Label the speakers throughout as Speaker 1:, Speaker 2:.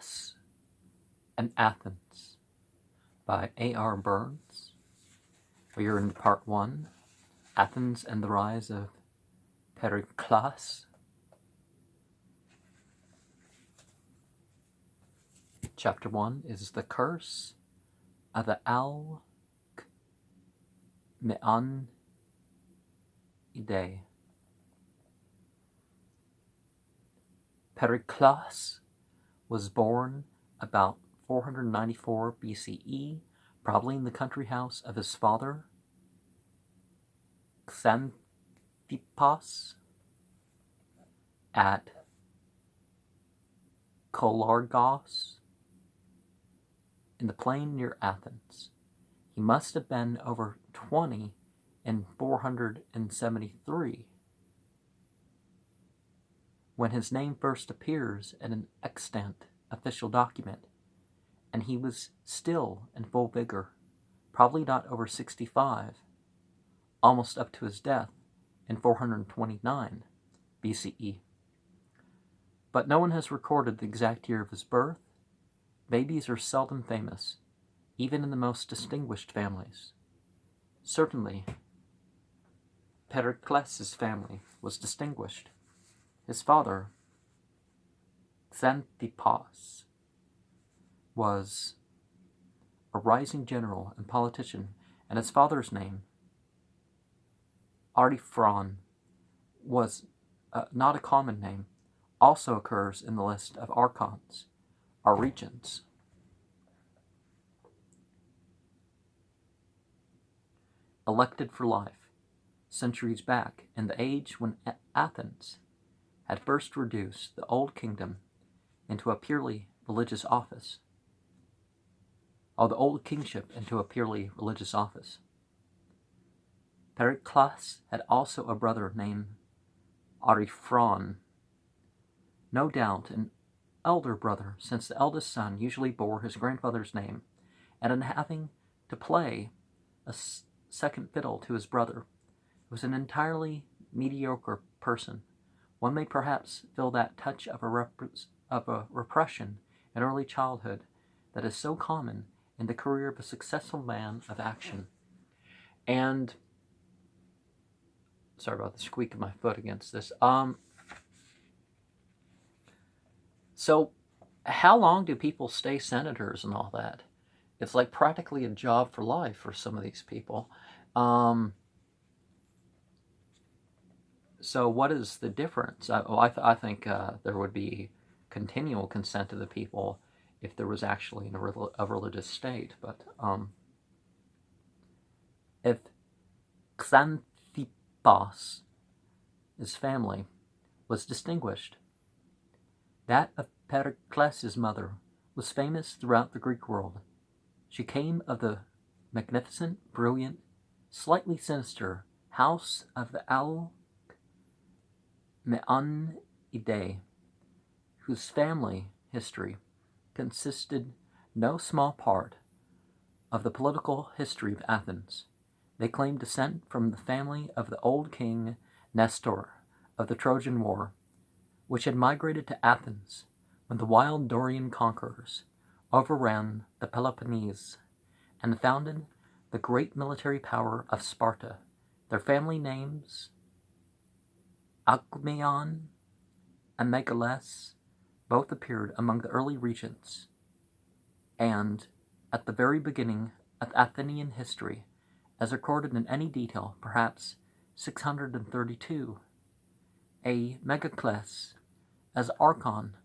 Speaker 1: Pericles and Athens by A.R. Burns. We are in part 1, Athens and the Rise of Pericles. Chapter 1 is the curse of the Alkmeonidai. Pericles was born about 494 BCE, probably in the country house of his father, Xanthippos, at Kolargos, in the plain near Athens. He must have been over 20 in 473, when his name first appears in an extant official document, and he was still in full vigor, probably not over 65, almost up to his death in 429 BCE. But no one has recorded the exact year of his birth. Babies are seldom famous, even in the most distinguished families. Certainly, Pericles' family was distinguished. His father, Xanthippos, was a rising general and politician, and his father's name, Artiphron, was not a common name, also occurs in the list of archons, or regents. Elected for life, centuries back, in the age when Athens had first reduced the old kingdom into a purely religious office, or the old kingship into a purely religious office. Pericles had also a brother named Artiphron, no doubt an elder brother, since the eldest son usually bore his grandfather's name, and in having to play a second fiddle to his brother, was an entirely mediocre person. One may perhaps feel that touch of a repression in early childhood that is so common in the career of a successful man of action. And sorry about the squeak of my foot against this. So how long do people stay senators and all that? It's like practically a job for life for some of these people. So what is the difference? I think there would be continual consent of the people if there was actually a religious state. But if Xanthippos, his family, was distinguished, that of Pericles' mother was famous throughout the Greek world. She came of the magnificent, brilliant, slightly sinister house of the Alkmeonidai, whose family history consisted no small part of the political history of Athens. They claimed descent from the family of the old king Nestor of the Trojan War, which had migrated to Athens when the wild Dorian conquerors overran the Peloponnese and founded the great military power of Sparta. Their family names, Alkmeon and Megales, both appeared among the early regents, and at the very beginning of Athenian history, as recorded in any detail, perhaps 632, a Megacles, as archon,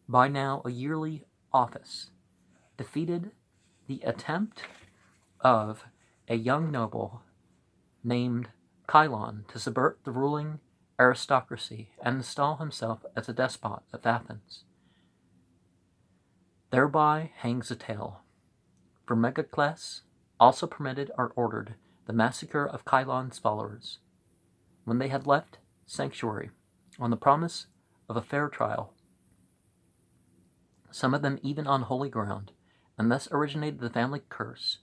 Speaker 1: by now a yearly office, defeated the attempt of a young noble named Chilon to subvert the ruling aristocracy and install himself as a despot of Athens. Thereby hangs a tale. For Megacles also permitted or ordered the massacre of Chilon's followers. When they had left sanctuary on the promise of a fair trial, some of them even on holy ground, and thus originated the family curse,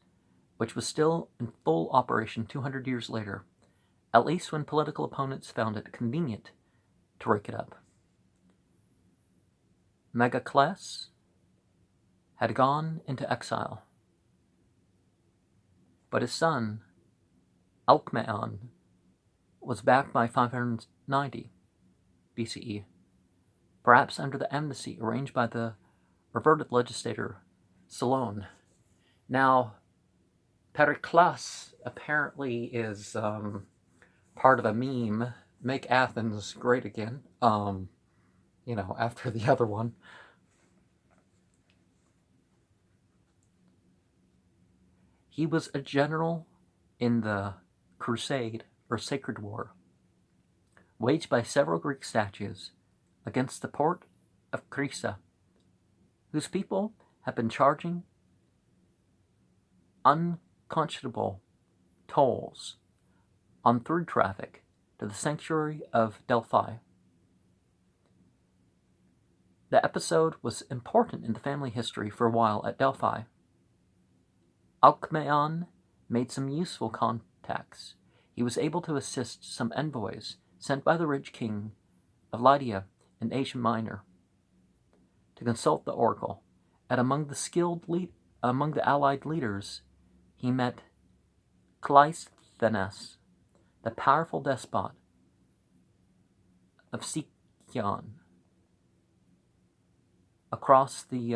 Speaker 1: which was still in full operation 200 years later, at least when political opponents found it convenient to rake it up. Megacles had gone into exile, but his son, Alkmeon, was back by 590 BCE, perhaps under the amnesty arranged by the reverted legislator Solon. Now, Pericles apparently is part of a meme, make Athens great again, after the other one. He was a general in the Crusade, or Sacred War, waged by several Greek statues against the port of Crisa, whose people have been charging unconscionable tolls on through traffic to the sanctuary of Delphi. The episode was important in the family history for a while at Delphi. Alkmeon made some useful contacts. He was able to assist some envoys sent by the rich king of Lydia in Asia Minor to consult the oracle, and among the allied leaders, he met Cleisthenes, the powerful despot of Sicyon, across the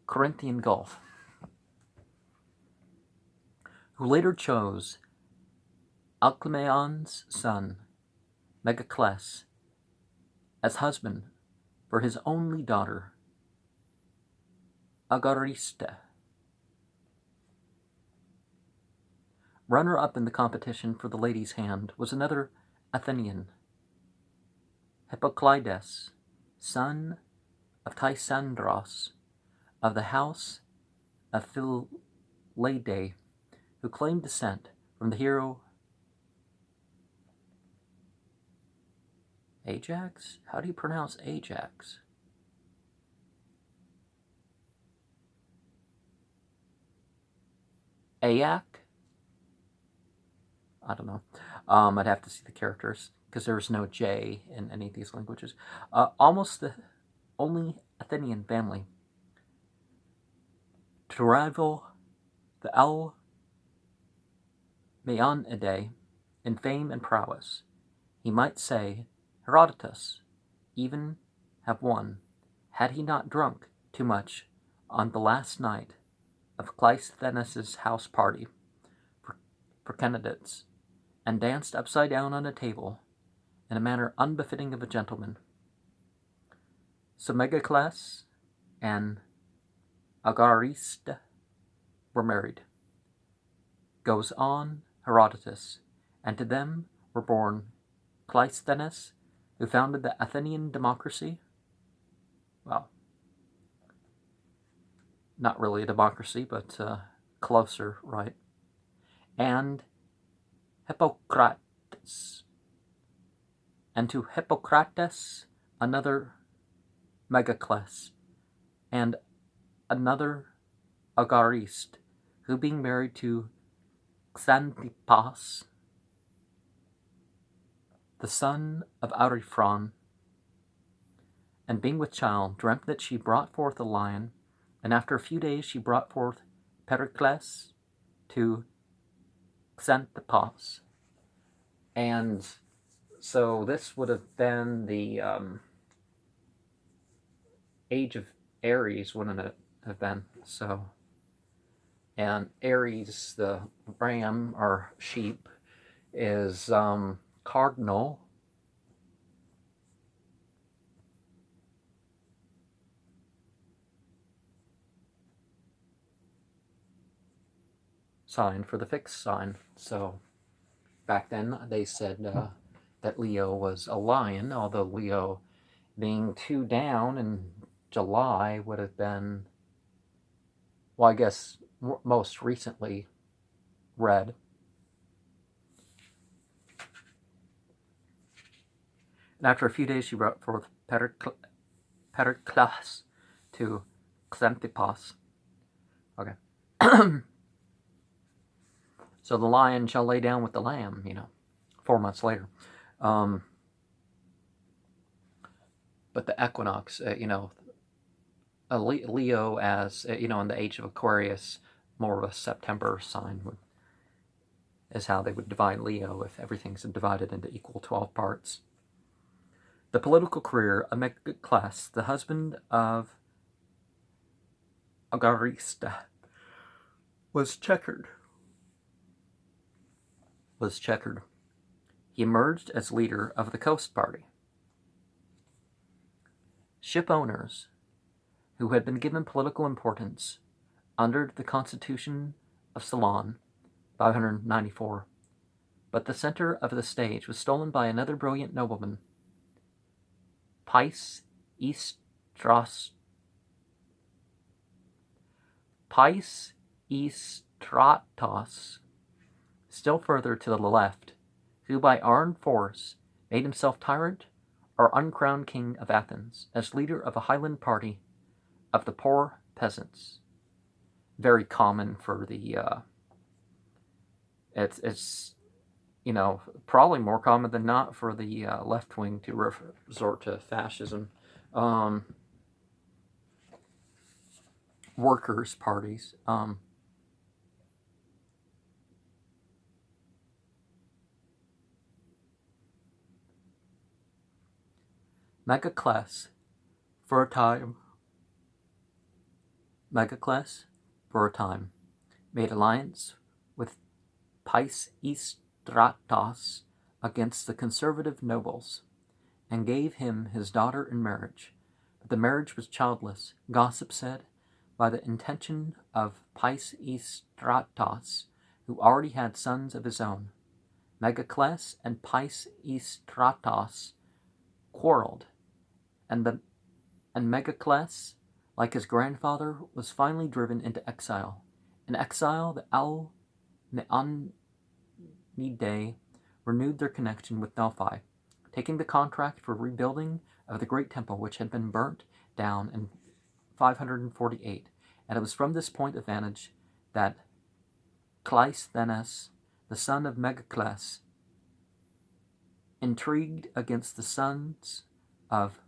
Speaker 1: Corinthian Gulf, who later chose Alcmeon's son, Megacles, as husband for his only daughter, Agariste. Runner-up in the competition for the lady's hand was another Athenian, Hippocleides, son of Tysandros, of the house of Philadae, who claimed descent from the hero Ajax? How do you pronounce Ajax? Ayak? I don't know. I'd have to see the characters, because there's no J in any of these languages. Almost the only Athenian family to rival the Alkmeonidai in fame and prowess. He might say Herodotus even have won, had he not drunk too much on the last night of Cleisthenes' house party for candidates, and danced upside down on a table in a manner unbefitting of a gentleman. So Megacles and Agariste were married. Goes on Herodotus, and to them were born Cleisthenes, who founded the Athenian democracy. Well, not really a democracy, but closer, right? And Hippocrates. And to Hippocrates, another Megacles, and another Agariste, who being married to Xanthippus, the son of Ariphron, and being with child, dreamt that she brought forth a lion, and after a few days she brought forth Pericles to Xanthippus. And so this would have been the age of Aries, wouldn't it have been? So, and Aries, the ram or sheep, is cardinal. Sign for the fixed sign. So back then they said that Leo was a lion, although Leo being 2 down in July would have been, well, I guess most recently red. And after a few days she brought forth Pericles to Xanthippus. Okay. So the lion shall lay down with the lamb, 4 months later. But the equinox, Leo as, in the age of Aquarius, more of a September sign is how they would divide Leo if everything's divided into equal 12 parts. The political career of Megacles, the husband of Agarista, was checkered. He emerged as leader of the Coast Party. Ship owners, who had been given political importance under the Constitution of Ceylon, 594, but the center of the stage was stolen by another brilliant nobleman, Pais Stratos, still further to the left, who by armed force made himself tyrant or uncrowned king of Athens as leader of a highland party of the poor peasants. Very common for the, it's probably more common than not for the left wing to resort to fascism. Workers' parties. Megacles, for a time, made alliance with Pais Stratos against the conservative nobles, and gave him his daughter in marriage. But the marriage was childless, gossip said, by the intention of Pais Stratos, who already had sons of his own. Megacles and Pais Stratos quarreled, and Megacles, like his grandfather, was finally driven into exile. In exile, the Alkmeonidai renewed their connection with Delphi, taking the contract for rebuilding of the great temple which had been burnt down in 548, and it was from this point of vantage that Cleisthenes, the son of Megacles, intrigued against the sons of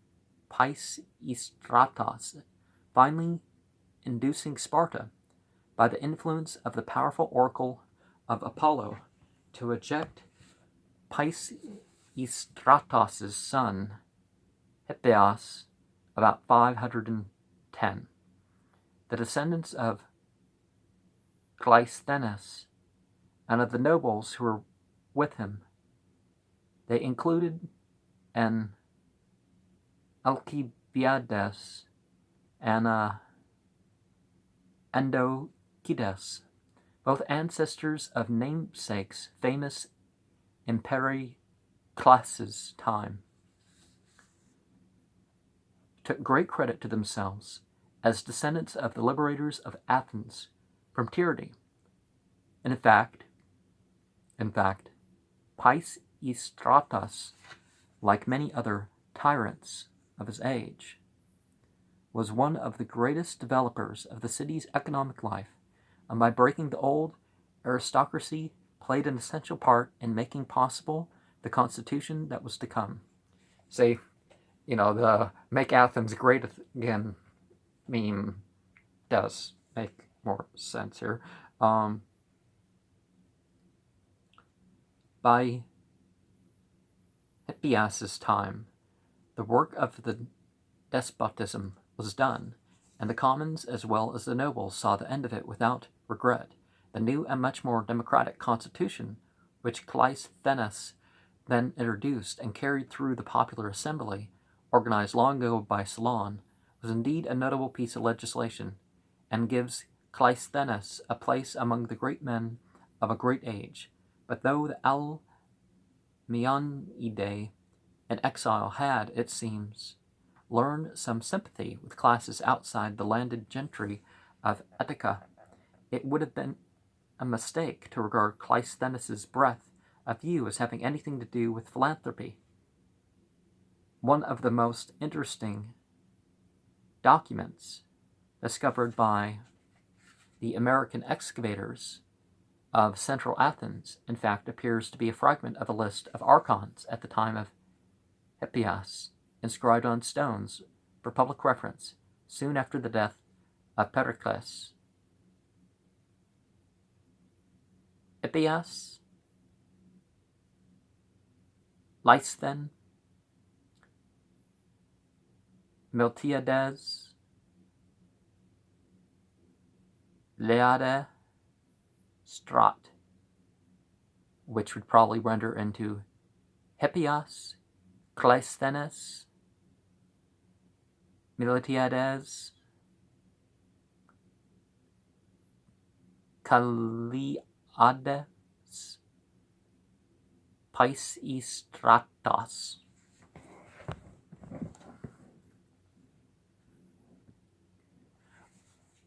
Speaker 1: Pais Stratos, finally inducing Sparta, by the influence of the powerful oracle of Apollo, to eject Pais Stratos' son, Hippias, about 510. The descendants of Cleisthenes and of the nobles who were with him, they included an Alcibiades and Endokides, both ancestors of namesakes famous in Pericles' time, took great credit to themselves as descendants of the liberators of Athens from tyranny. In fact, Pais Stratos, like many other tyrants of his age, was one of the greatest developers of the city's economic life, and by breaking the old aristocracy played an essential part in making possible the constitution that was to come. Say, the Make Athens Great Again meme does make more sense here. By Hippias' time, the work of the despotism was done, and the commons as well as the nobles saw the end of it without regret. The new and much more democratic constitution, which Cleisthenes then introduced and carried through the popular assembly, organized long ago by Ceylon, was indeed a notable piece of legislation, and gives Cleisthenes a place among the great men of a great age. But though the Alkmeonidai in exile had, it seems, learned some sympathy with classes outside the landed gentry of Attica, it would have been a mistake to regard Cleisthenes' breadth of view as having anything to do with philanthropy. One of the most interesting documents discovered by the American excavators of central Athens, in fact, appears to be a fragment of a list of archons at the time of Hippias, inscribed on stones for public reference, soon after the death of Pericles. Hippias, Leisthenes, Miltiades, Leade, Strat, which would probably render into Hippias, Cleisthenes, Miltiades, Kaliades, Pisistratos.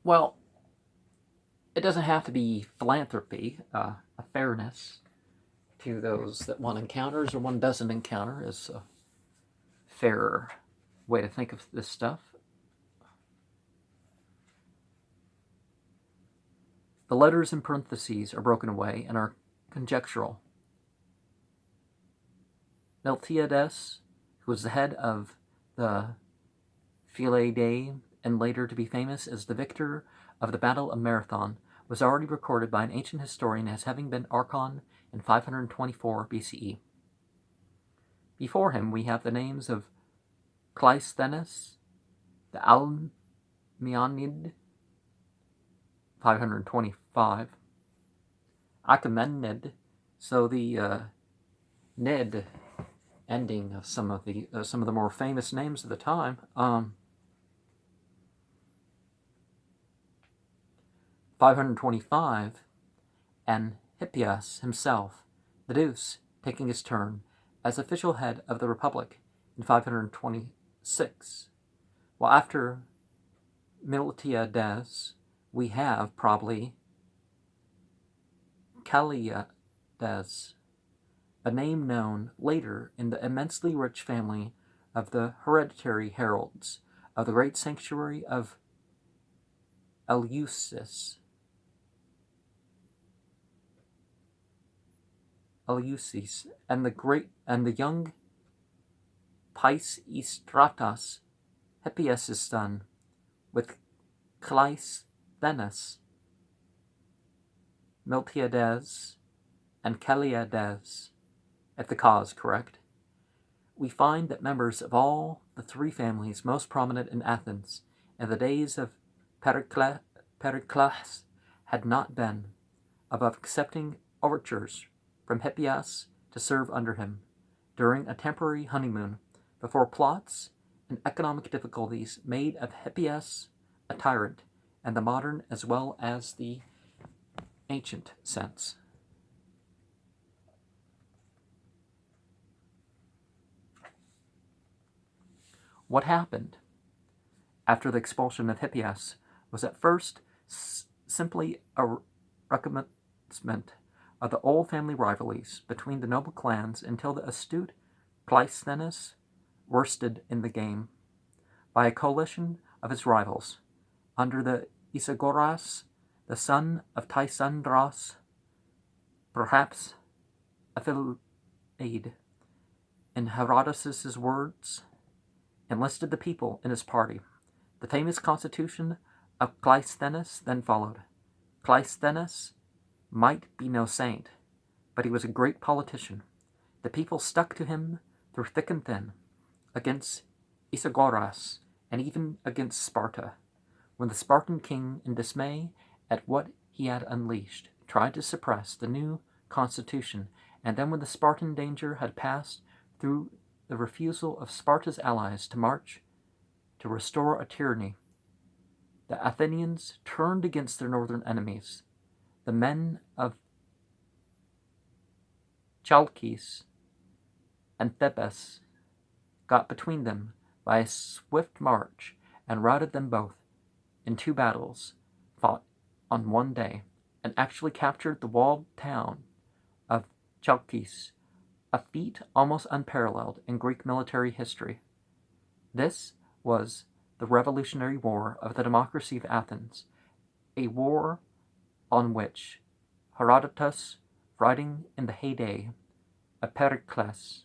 Speaker 1: Well, it doesn't have to be philanthropy. A fairness to those that one encounters or one doesn't encounter is a fairer way to think of this stuff. The letters in parentheses are broken away and are conjectural. Miltiades, who was the head of the Philae and later to be famous as the victor of the Battle of Marathon, was already recorded by an ancient historian as having been Archon in 524 BCE. Before him we have the names of Cleisthenes, the Alkmeonidai, 525, Alkmeonidai, so the Ned ending of some of the more famous names of the time. 525, and Hippias himself, the Deuce, taking his turn as official head of the Republic in 526. Well, after Miltiades, we have probably Kaliades, a name known later in the immensely rich family of the hereditary heralds of the great sanctuary of Eleusis, and the young Pisistratos, Hippias' son, with Cleisthenes, Miltiades, and Kaliades, if the cause correct. We find that members of all the three families most prominent in Athens in the days of Pericles had not been above accepting overtures from Hippias to serve under him during a temporary honeymoon before plots and economic difficulties made of Hippias a tyrant in the modern as well as the ancient sense. What happened after the expulsion of Hippias was at first simply a recommencement of the old family rivalries between the noble clans until the astute Cleisthenes worsted in the game by a coalition of his rivals under the Isagoras, the son of Tysandros, perhaps a Philaid, in Herodotus' words, enlisted the people in his party. The famous constitution of Cleisthenes then followed. Cleisthenes might be no saint, but he was a great politician. The people stuck to him through thick and thin, against Isagoras, and even against Sparta, when the Spartan king, in dismay at what he had unleashed, tried to suppress the new constitution, and then when the Spartan danger had passed through the refusal of Sparta's allies to march to restore a tyranny, the Athenians turned against their northern enemies. The men of Chalkis and Thebes got between them by a swift march and routed them both in two battles fought on one day, and actually captured the walled town of Chalkis, a feat almost unparalleled in Greek military history. This was the Revolutionary War of the democracy of Athens, a war on which Herodotus, writing in the heyday of Pericles,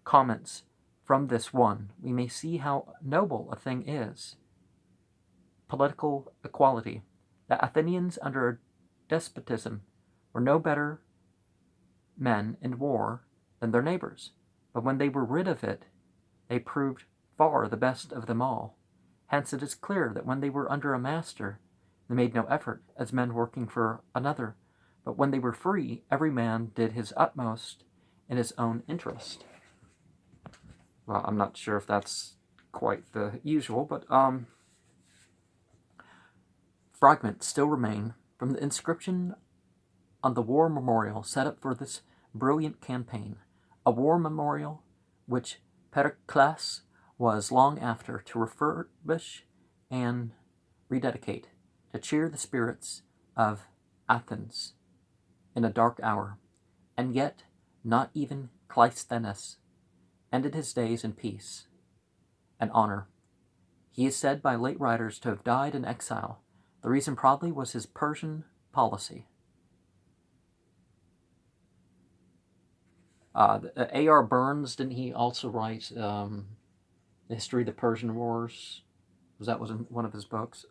Speaker 1: comments from this one, we may see how noble a thing is political equality. The Athenians under a despotism were no better men in war than their neighbors, but when they were rid of it, they proved far the best of them all. Hence it is clear that when they were under a master, they made no effort as men working for another, but when they were free, every man did his utmost in his own interest. Well, I'm not sure if that's quite the usual, but fragments still remain from the inscription on the war memorial set up for this brilliant campaign, a war memorial which Pericles was long after to refurbish and rededicate, to cheer the spirits of Athens in a dark hour. And yet not even Cleisthenes ended his days in peace and honor. He is said by late writers to have died in exile. The reason probably was his Persian policy. A.R. Burns, didn't he also write the history of the Persian Wars? Was in one of his books?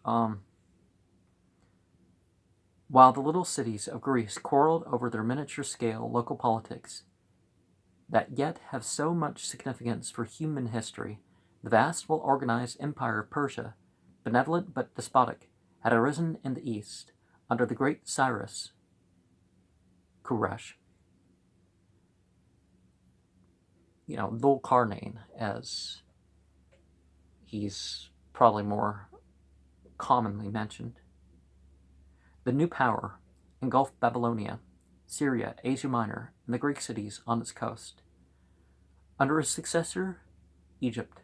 Speaker 1: While the little cities of Greece quarreled over their miniature scale local politics that yet have so much significance for human history, the vast, well-organized empire of Persia, benevolent but despotic, had arisen in the east under the great Cyrus, Kuresh. Dhul-Qarnayn, as he's probably more commonly mentioned. The new power engulfed Babylonia, Syria, Asia Minor, and the Greek cities on its coast. Under his successor, Egypt.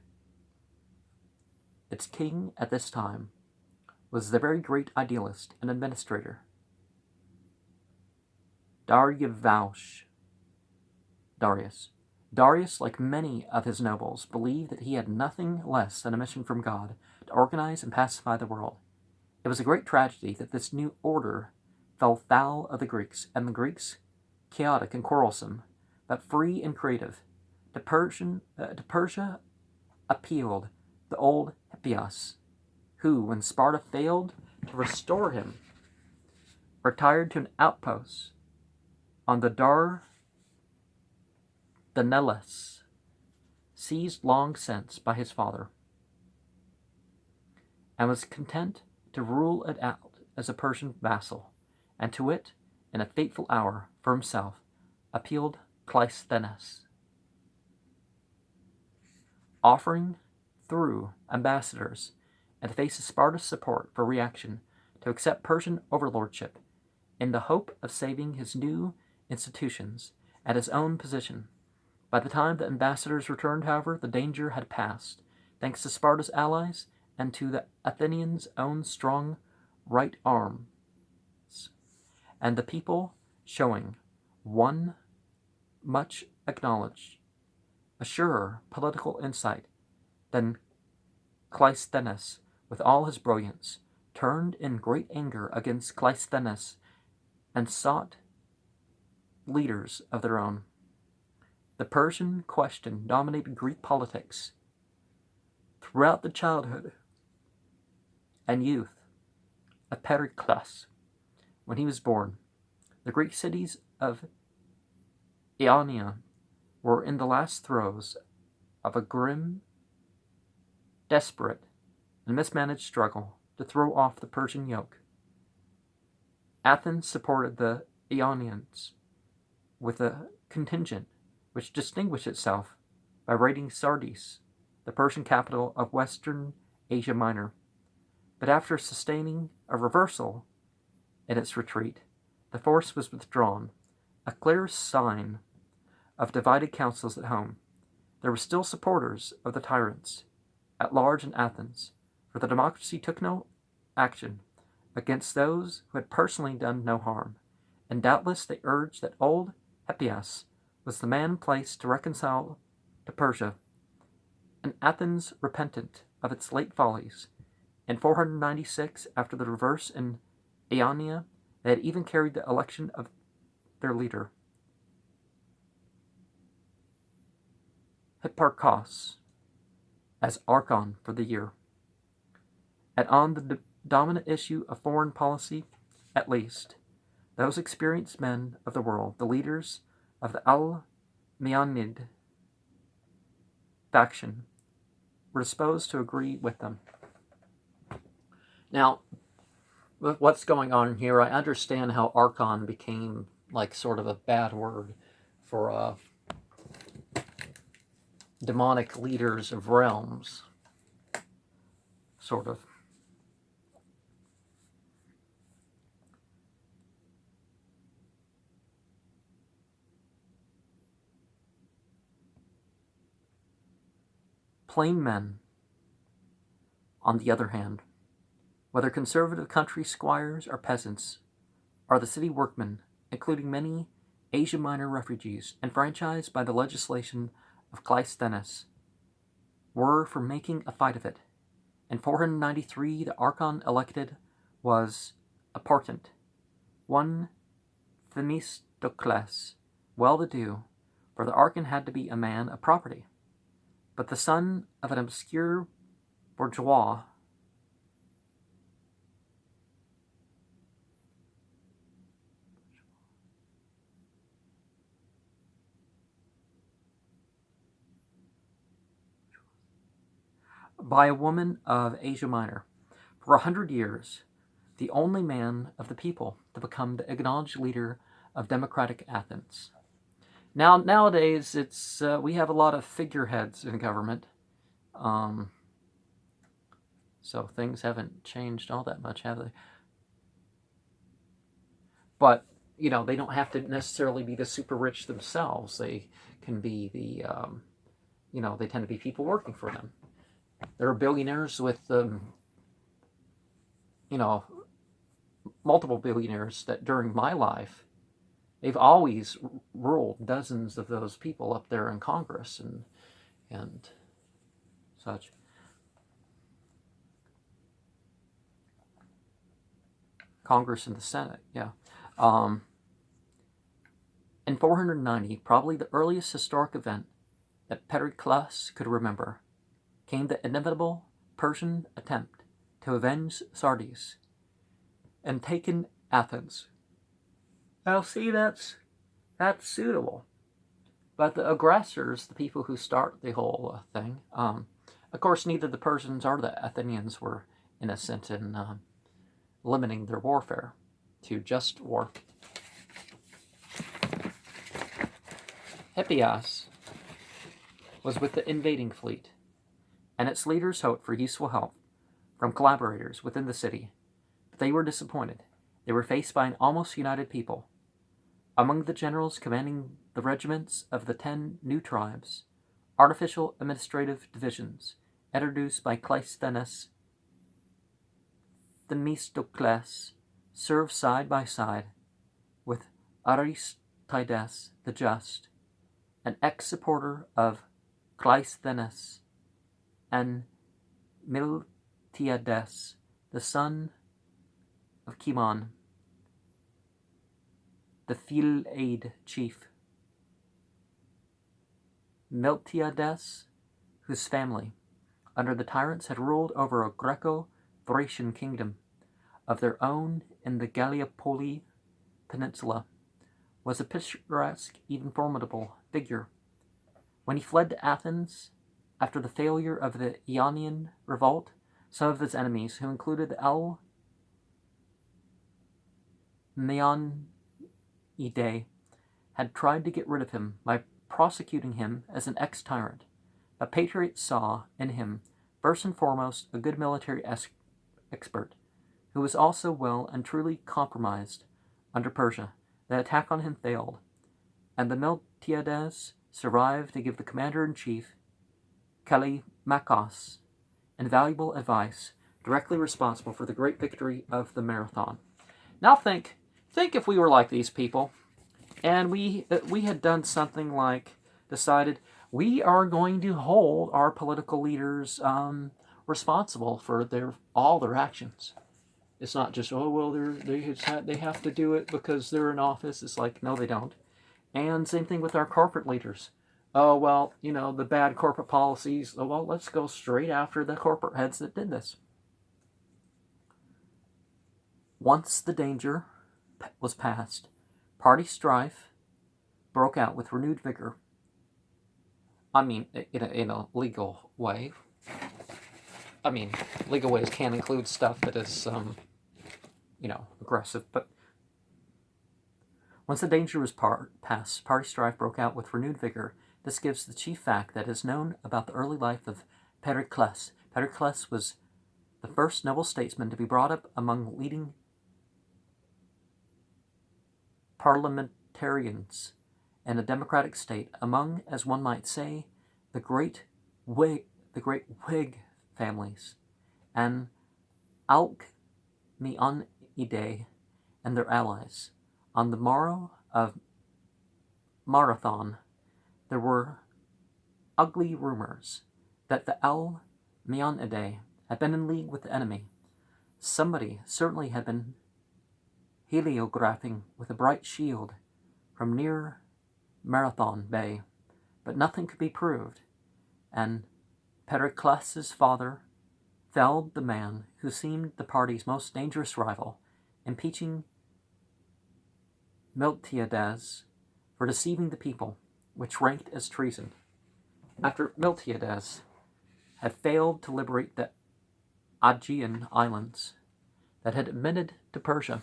Speaker 1: Its king at this time was the very great idealist and administrator, Darius. Darius, like many of his nobles, believed that he had nothing less than a mission from God to organize and pacify the world. It was a great tragedy that this new order fell foul of the Greeks, and the Greeks, chaotic and quarrelsome, but free and creative. To Persia appealed the old Hippias, who, when Sparta failed to restore him, retired to an outpost on the Dardanelles, seized long since by his father, and was content to rule it out as a Persian vassal, and to it, in a fateful hour, for himself, appealed Cleisthenes, offering, through ambassadors, in the face of Sparta's support for reaction, to accept Persian overlordship, in the hope of saving his new institutions and his own position. By the time the ambassadors returned, however, the danger had passed, thanks to Sparta's allies and to the Athenians' own strong right arms, and the people showing one much acknowledged, a surer political insight than Cleisthenes, with all his brilliance, turned in great anger against Cleisthenes and sought leaders of their own. The Persian question dominated Greek politics throughout the childhood and youth of Pericles. When he was born, the Greek cities of Ionia were in the last throes of a grim, desperate, and mismanaged struggle to throw off the Persian yoke. Athens supported the Ionians with a contingent which distinguished itself by raiding Sardis, the Persian capital of western Asia Minor. But after sustaining a reversal in its retreat, the force was withdrawn, a clear sign of divided councils at home. There were still supporters of the tyrants at large in Athens, for the democracy took no action against those who had personally done no harm, and doubtless they urged that old Hippias was the man placed to reconcile to Persia, and Athens repentant of its late follies. In 496, after the reverse in Ionia, they had even carried the election of their leader, Hipparchos as archon for the year. And on the dominant issue of foreign policy, at least, those experienced men of the world, the leaders of the Alkmeonidai faction, were disposed to agree with them. Now, with what's going on here, I understand how archon became like sort of a bad word for demonic leaders of realms, sort of. Plain men, on the other hand, whether conservative country squires or peasants, are the city workmen, including many Asia Minor refugees enfranchised by the legislation of Cleisthenes, were for making a fight of it. In 493, the archon elected was a portent, one Themistocles, well-to-do, for the archon had to be a man of property, but the son of an obscure bourgeois by a woman of Asia Minor. For 100 years, the only man of the people to become the acknowledged leader of democratic Athens. Now, nowadays, it's we have a lot of figureheads in government, so things haven't changed all that much, have they? But they don't have to necessarily be the super rich themselves. They can be the, they tend to be people working for them. There are billionaires with, multiple billionaires that during my life, they've always ruled dozens of those people up there in Congress and such. Congress and the Senate, yeah. In 490, probably the earliest historic event that Pericles could remember, came the inevitable Persian attempt to avenge Sardis and taken Athens. Now, see, that's suitable. But the aggressors, the people who start the whole thing, of course, neither the Persians or the Athenians were innocent in limiting their warfare to just war. Hippias was with the invading fleet, and its leaders hoped for useful help from collaborators within the city, but they were disappointed. They were faced by an almost united people. Among the generals commanding the regiments of the 10 new tribes, artificial administrative divisions introduced by Cleisthenes, Themistocles served side by side with Aristides the Just, an ex-supporter of Cleisthenes, and Miltiades, the son of Cimon, the Phylliad chief. Miltiades, whose family, under the tyrants, had ruled over a Greco-Thracian kingdom of their own in the Gallipoli Peninsula, was a picturesque, even formidable figure. When he fled to Athens, after the failure of the Ionian revolt, some of his enemies, who included the Alkmeonidai, had tried to get rid of him by prosecuting him as an ex-tyrant. But patriots saw in him, first and foremost, a good military expert, who was also well and truly compromised under Persia. The attack on him failed, and the Miltiades survived to give the commander-in-chief, Callimachus, invaluable advice, directly responsible for the great victory of the Marathon. Now think if we were like these people, and we had done something like decided we are going to hold our political leaders responsible for all their actions. It's not just, oh, well, they have to do it because they're in office. It's like, no, they don't. And same thing with our corporate leaders. oh, well, the bad corporate policies. Oh, well, let's go straight after the corporate heads that did this. Once the danger was past, party strife broke out with renewed vigor. I mean, in a legal way. I mean, legal ways can include stuff that is, aggressive, but once the danger was past, party strife broke out with renewed vigor. This gives the chief fact that is known about the early life of Pericles. Pericles was the first noble statesman to be brought up among leading parliamentarians in a democratic state, among, as one might say, the great Whig families, and Alkmeonidai and their allies. On the morrow of Marathon, there were ugly rumors that the Alkmeonidai had been in league with the enemy. Somebody certainly had been heliographing with a bright shield from near Marathon Bay, but nothing could be proved, and Pericles' father felled the man who seemed the party's most dangerous rival, impeaching Miltiades for deceiving the people, which ranked as treason. After Miltiades had failed to liberate the Aegean islands that had admitted to Persia,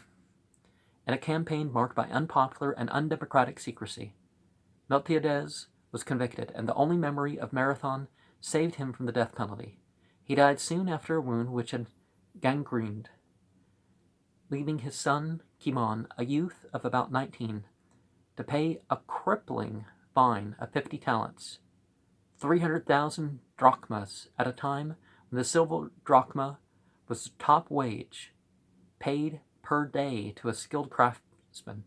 Speaker 1: in a campaign marked by unpopular and undemocratic secrecy, Miltiades was convicted, and the only memory of Marathon saved him from the death penalty. He died soon after a wound which had gangrened, leaving his son, Cimon, a youth of about 19, to pay a crippling fine of 50 talents, 300,000 drachmas, at a time when the silver drachma was the top wage paid per day to a skilled craftsman.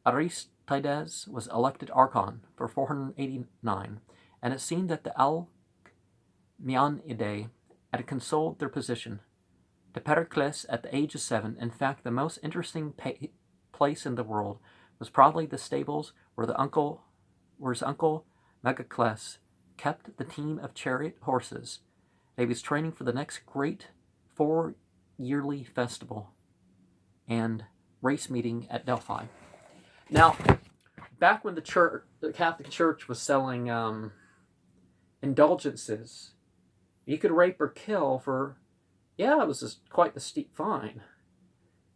Speaker 1: Aristides was elected archon for 489, and it seemed that the Alkmeonidai had consoled their position. To Pericles, at the age of 7, in fact, the most interesting place in the world was probably the stables where his uncle Megacles kept the team of chariot horses that he was training for the next great 4-yearly festival and race meeting at Delphi. Now, back when the Catholic Church was selling indulgences, you could rape or kill for, it was quite the steep fine.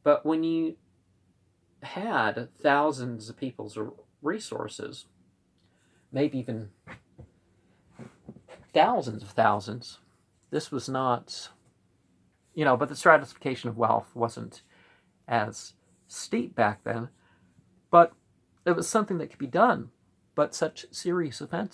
Speaker 1: But when you had thousands of people's resources, maybe even thousands of thousands, this was not, but the stratification of wealth wasn't as steep back then, but it was something that could be done. But such serious offenses